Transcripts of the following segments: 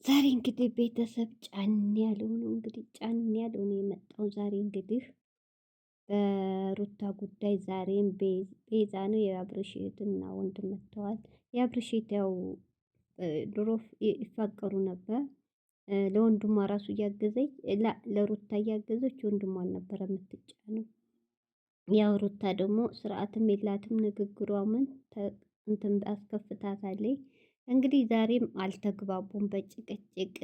ዛሬ እንግዲህ ቤተሰብ ጫን ያለው ነው የመጣው። ዛሬ እንግዲህ በሩታ ጉዳይ ዛሬም ቤዛ ነው የአብርሽ እህትና ወንድም መጥተዋል። የአብርሽ እህት ያው ድሮ ይፋቀሩ ነበር። ለወንድሟ ራሱ እያገዘች ለሩታ እያገዘች ወንድሟን ነበር የምትጫነው። ያው ሩታ ደግሞ ስርዓትም የላትም ንግግሯ ምን እንትን አስከፍታታለች። እንግዲህ ዛሬም አልተግባቡም፣ በጭቅጭቅ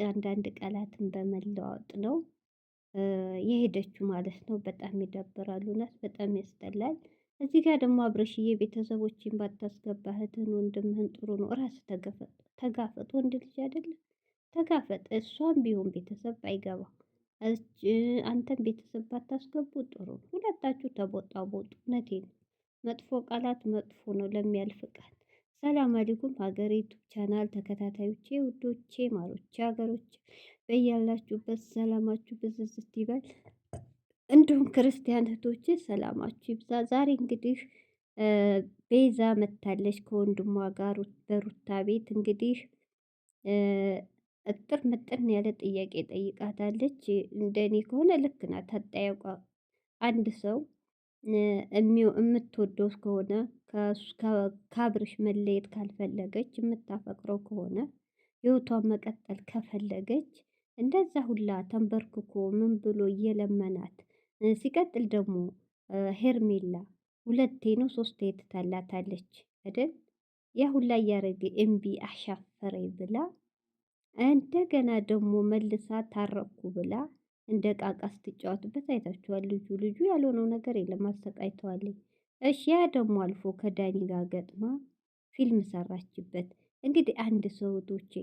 አንዳንድ ቃላትን በመለዋወጥ ነው የሄደችው ማለት ነው። በጣም ይደብራሉ፣ እውነት በጣም ያስጠላል። እዚህ ጋር ደግሞ አብረሽዬ ቤተሰቦችን ባታስገባ እህትህን ወንድምህን ጥሩ ነው። ራስ ተጋፈጥ፣ ወንድ ልጅ አይደለም ተጋፈጥ። እሷም ቢሆን ቤተሰብ ባይገባ አንተም ቤተሰብ ባታስገቡ ጥሩ ነው። ሁለታችሁ ተቦጣቦጡ። እውነቴን መጥፎ ቃላት መጥፎ ነው ለሚያልፍ ቃል። ሰላም አለይኩም ሀገሬ ዩቱብ ቻናል ተከታታዮቼ ውዶቼ ማሮቼ ሀገሮች በያላችሁበት ሰላማችሁ ብዝዝት ይበል። እንዲሁም ክርስቲያን እህቶቼ ሰላማችሁ ይብዛ። ዛሬ እንግዲህ ቤዛ መታለች ከወንድሟ ጋር በሩታ ቤት እንግዲህ እጥር ምጥን ያለ ጥያቄ ጠይቃታለች። እንደኔ ከሆነ ልክ ናት አጠያየቋ። አንድ ሰው የምትወደው ከሆነ ከአብርሽ መለየት ካልፈለገች የምታፈቅረው ከሆነ ህይወቷን መቀጠል ከፈለገች እንደዛ ሁላ ተንበርክኮ ምን ብሎ እየለመናት ሲቀጥል ደግሞ ሄርሜላ ሁለቴ ነው ሶስቴ ትታላታለች አይደል? ያ ሁላ እያረገ እምቢ አሻፈረኝ ብላ እንደገና ደግሞ መልሳ ታረኩ ብላ እንደ ቃቃ ስትጫወትበት አይታችኋል። ልጁ ያልሆነው ነገር የለም አሰቃይተዋለኝ። እሺ ያ ደግሞ አልፎ ከዳኒ ጋር ገጥማ ፊልም ሰራችበት። እንግዲህ አንድ ሰው እህቶቼ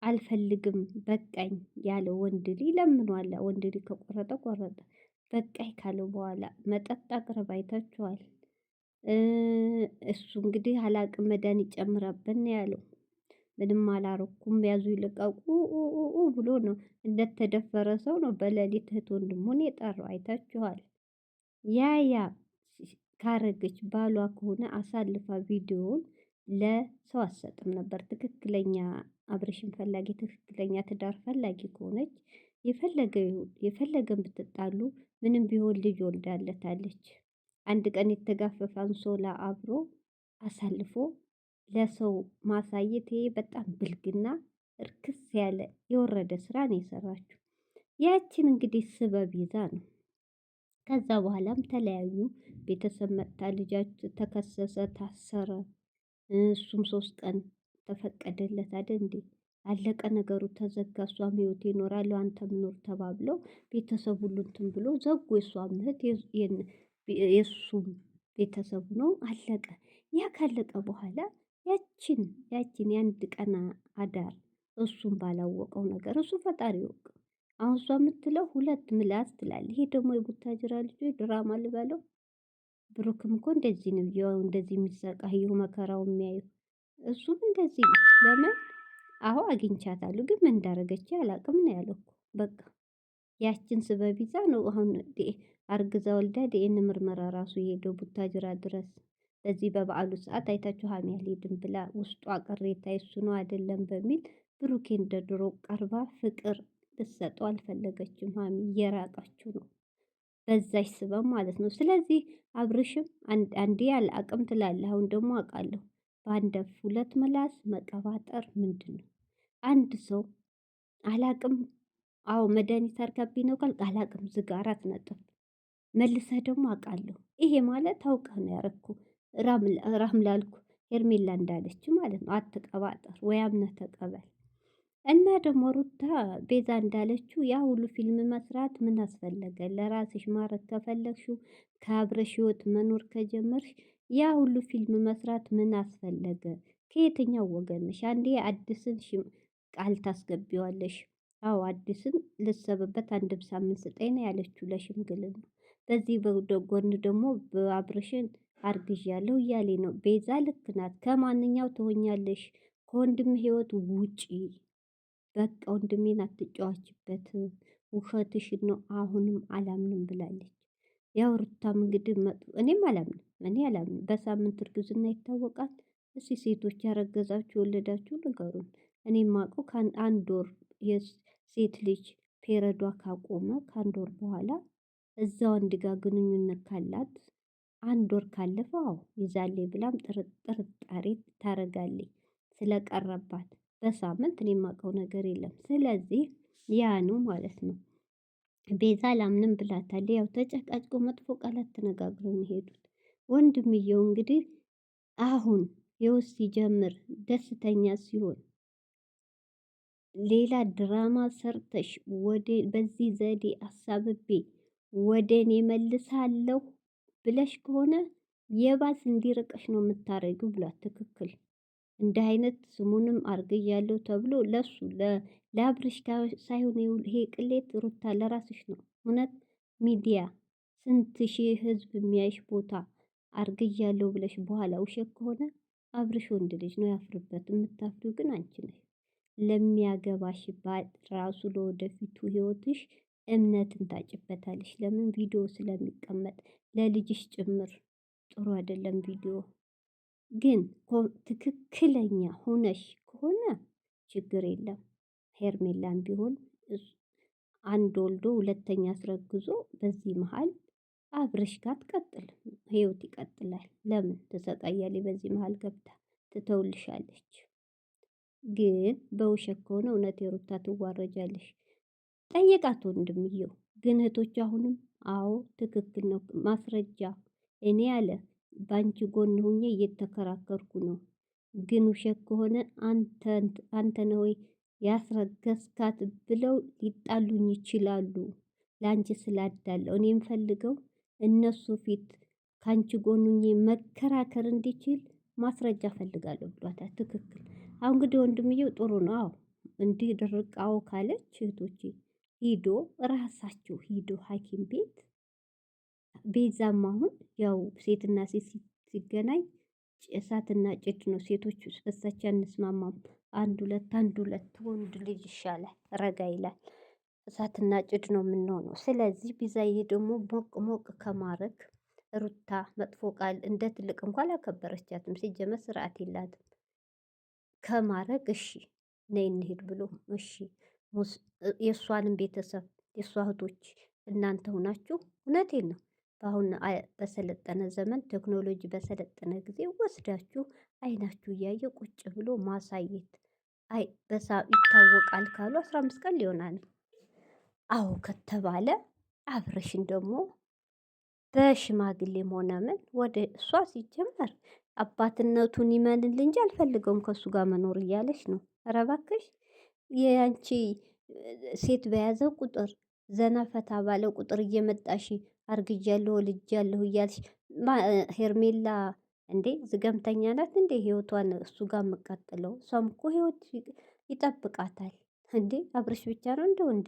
አልፈልግም በቃኝ ያለው ወንድ ልጅ ለምኗላ። ወንድ ልጅ ከቆረጠ ቆረጠ። በቃኝ ካለው በኋላ መጠጥ አቅርባ አይታችኋል። እሱ እንግዲህ አላቅም መድኃኒት ጨምራበት ነው ያለው። ምንም አላረኩም ያዙ ይልቀቁ ብሎ ነው እንደተደፈረ ሰው ነው በሌሊት እህት ወንድሙን የጠራው አይታችኋል። ያ ካረገች ባሏ ከሆነ አሳልፋ ቪዲዮውን ለሰው አትሰጥም ነበር። ትክክለኛ አብርሽን ፈላጊ ትክክለኛ ትዳር ፈላጊ ከሆነች የፈለገን ብትጣሉ ምንም ቢሆን ልጅ ወልዳለታለች። አንድ ቀን የተጋፈፈ አንሶላ አብሮ አሳልፎ ለሰው ማሳየት ይሄ በጣም ብልግና እርክስ ያለ የወረደ ስራ ነው የሰራችው። ያችን እንግዲህ ስበብ ይዛ ነው። ከዛ በኋላም ተለያዩ። ቤተሰብ መጣ፣ ልጃቸው ተከሰሰ፣ ታሰረ። እሱም 3 ቀን ተፈቀደለት አይደል እንዴ? አለቀ ነገሩ ተዘጋ። እሷም ህይወት ይኖራሉ አንተም ኑር ተባብለው ቤተሰብ ሁሉ እንትን ብሎ ዘጉ። የእሷም እህት የእሱም ቤተሰቡ ነው አለቀ። ያ ካለቀ በኋላ ያችን የአንድ ቀን አዳር እሱም ባላወቀው ነገር እሱ ፈጣሪ ይወቅ። አሁን እሷ የምትለው 2 ምላስ ትላለች። ይሄ ደግሞ የቡታጅራ ልጆች ድራማ ልበለው። ብሩክም እኮ እንደዚህ ነው ያው እንደዚህ የሚሰቃየው መከራው የሚያየው እሱም እንደዚህ ነው። ለምን አዎ አግኝቻታለሁ ግን ምን እንዳረገች አላውቅም ነው ያለው እኮ በቃ። ያችን ስበብ ይዛ ነው አሁን አርግዛ ወልዳ ዲኤንኤ ምርመራ ራሱ የሄደው ቡታጅራ ድረስ። በዚህ በበዓሉ ሰዓት አይታችሁ ሀሚ አልሄድም ብላ ውስጧ ቅሬታ እሱ ነው አይደለም በሚል ብሩኬ እንደ ድሮ ቀርባ ፍቅር ልትሰጠው አልፈለገችም። ሀሚ እየራቃችሁ ነው በዛች ስበብ ማለት ነው። ስለዚህ አብርሽም አንዴ ያለ አቅም ትላለህ፣ አሁን ደግሞ አውቃለሁ። በአንድ አፍ 2 ምላስ መቀባጠር ምንድነው? አንድ ሰው አላቅም አዎ መድኃኒት አርጋብኝ ነው ካልክ አላቅም ዝጋ 4 ነጥብ። መልሰህ ደግሞ አውቃለሁ ይሄ ማለት አውቀህ ነው ያረኩ ራም ላልኩ ሄርሜላ እንዳለች ማለት ነው። አትቀባጠር ወይ አምነህ ተቀበል። እና ደግሞ ሩታ ቤዛ እንዳለችው ያ ሁሉ ፊልም መስራት ምን አስፈለገ? ለራስሽ ማረግ ከፈለግሽው ከአብረሽ ህይወት መኖር ከጀመርሽ ያ ሁሉ ፊልም መስራት ምን አስፈለገ? ከየትኛው ወገን ነሽ? አንዴ አዲስን ቃል ታስገቢዋለሽ። አዎ አዲስን ልሰብበት 1 ሳምንት ስጠኝ ነው ያለችው ለሽምግልና። በዚህ ጎን ደግሞ በአብርሽን አርግዣለሁ እያሌ ነው። ቤዛ ልክ ናት። ከማንኛው ትሆኛለሽ? ከወንድም ህይወት ውጪ። በቃ ወንድሜን አትጫዋችበት፣ ውሸትሽን ነው አሁንም አላምንም ብላለች። ያው ሩታም እንግዲህ እኔም አላምንም። በሳምንት እርግዝና ይታወቃል። እስኪ ሴቶች ያረገዛችሁ የወለዳችሁ ንገሩን። እኔ የማውቀው ከአንድ ወር የሴት ልጅ ፔረዷ ካቆመ ከአንድ ወር በኋላ እዛው አንድ ጋር ግንኙነት ካላት አንድ ወር ካለፈው አዎ ይዛሌ ብላም ጥርጣሬ ታረጋለች ስለቀረባት። በሳምንት እኔ የማውቀው ነገር የለም። ስለዚህ ያ ነው ማለት ነው። ቤዛ ላምንም ብላታለች። ያው ተጨቃጭቆ መጥፎ ቃላት ተነጋግረው የሄዱት ወንድምየው እንግዲህ አሁን ህይወት ሲጀምር ደስተኛ ሲሆን ሌላ ድራማ ሰርተሽ ወደ በዚህ ዘዴ አሳብቤ ወደ እኔ መልሳለሁ ብለሽ ከሆነ የባስ እንዲርቅሽ ነው የምታረጊው ብሏት። ትክክል እንደ አይነት ስሙንም አርግያለሁ ተብሎ ለሱ ለአብርሽ ሳይሆን ይሄ ቅሌት ሩታ ለራስሽ ነው። እውነት ሚዲያ ስንት ሺህ ህዝብ የሚያይሽ ቦታ አርግያለሁ ብለሽ በኋላ ውሸት ከሆነ አብርሽ ወንድ ልጅ ነው ያፍርበት። የምታፍሪው ግን አንቺ ነሽ። ለሚያገባሽ ባል ራሱ ለወደፊቱ ህይወትሽ እምነትን ታጭበታለሽ። ለምን ቪዲዮ ስለሚቀመጥ ለልጅሽ ጭምር ጥሩ አይደለም ቪዲዮ። ግን ትክክለኛ ሆነሽ ከሆነ ችግር የለም። ሄርሜላም ቢሆን አንድ ወልዶ ሁለተኛ አስረግዞ በዚህ መሃል አብርሽ ጋር ትቀጥል፣ ህይወት ይቀጥላል። ለምን ትሰቃያለች? በዚህ መሃል ገብታ ትተውልሻለች። ግን በውሸት ከሆነ እውነት የሩታ ትዋረጃለሽ። ጠየቃት ወንድምየው። ግን እህቶች አሁንም አዎ ትክክል ነው ማስረጃ እኔ አለ በአንቺ ጎን ሆኜ እየተከራከርኩ ነው። ግን ውሸት ከሆነ አንተ ነው ወይ ያስረገዝካት ብለው ሊጣሉኝ ይችላሉ። ለአንቺ ስላዳለው እኔ የምፈልገው እነሱ ፊት ከአንቺ ጎን ሆኜ መከራከር እንዲችል ማስረጃ ፈልጋለሁ ብሏታል። ትክክል። አሁን እንግዲህ ወንድምየው ጥሩ ነው። አዎ እንዲህ ድርቅ አዎ ካለች እህቶቼ ሂዶ ራሳቸው ሂዶ ሐኪም ቤት ቤዛም አሁን ያው ሴትና ሴት ሲገናኝ እሳትና ጭድ ነው። ሴቶች በሳቸው አንስማማም። አንድ ሁለት ወንድ ልጅ ይሻላል፣ ረጋ ይላል። እሳትና ጭድ ነው የምንሆነው። ስለዚህ ቢዛዬ ደግሞ ሞቅ ሞቅ ከማረግ ሩታ መጥፎ ቃል እንደ ትልቅ እንኳን አላከበረቻትም። ሲጀመር ስርዓት የላትም ከማረግ እሺ ነይ እንሂድ ብሎ እሺ የእሷንም ቤተሰብ የእሷ እህቶች እናንተ ሆናችሁ እውነቴን ነው በአሁን በሰለጠነ ዘመን ቴክኖሎጂ በሰለጠነ ጊዜ ወስዳችሁ አይናችሁ እያየ ቁጭ ብሎ ማሳየት። አይ ይታወቃል ካሉ 15 ቀን ሊሆናል። አዎ ከተባለ አብርሽን ደግሞ በሽማግሌም ሆነ ምን ወደ እሷ ሲጀመር አባትነቱን ይመንል እንጂ አልፈልገውም ከእሱ ጋር መኖር እያለች ነው። ኧረ እባክሽ የአንቺ ሴት በያዘው ቁጥር ዘና ፈታ ባለው ቁጥር እየመጣሽ አርግጃለሁ ወልጃለሁ እያልሽ ሄርሜላ እንዴ ዝገምተኛ ናት እንዴ? ህይወቷን እሱ ጋር የምቀጥለው እሷም እኮ ህይወት ይጠብቃታል እንዴ። አብርሽ ብቻ ነው እንደው እንዴ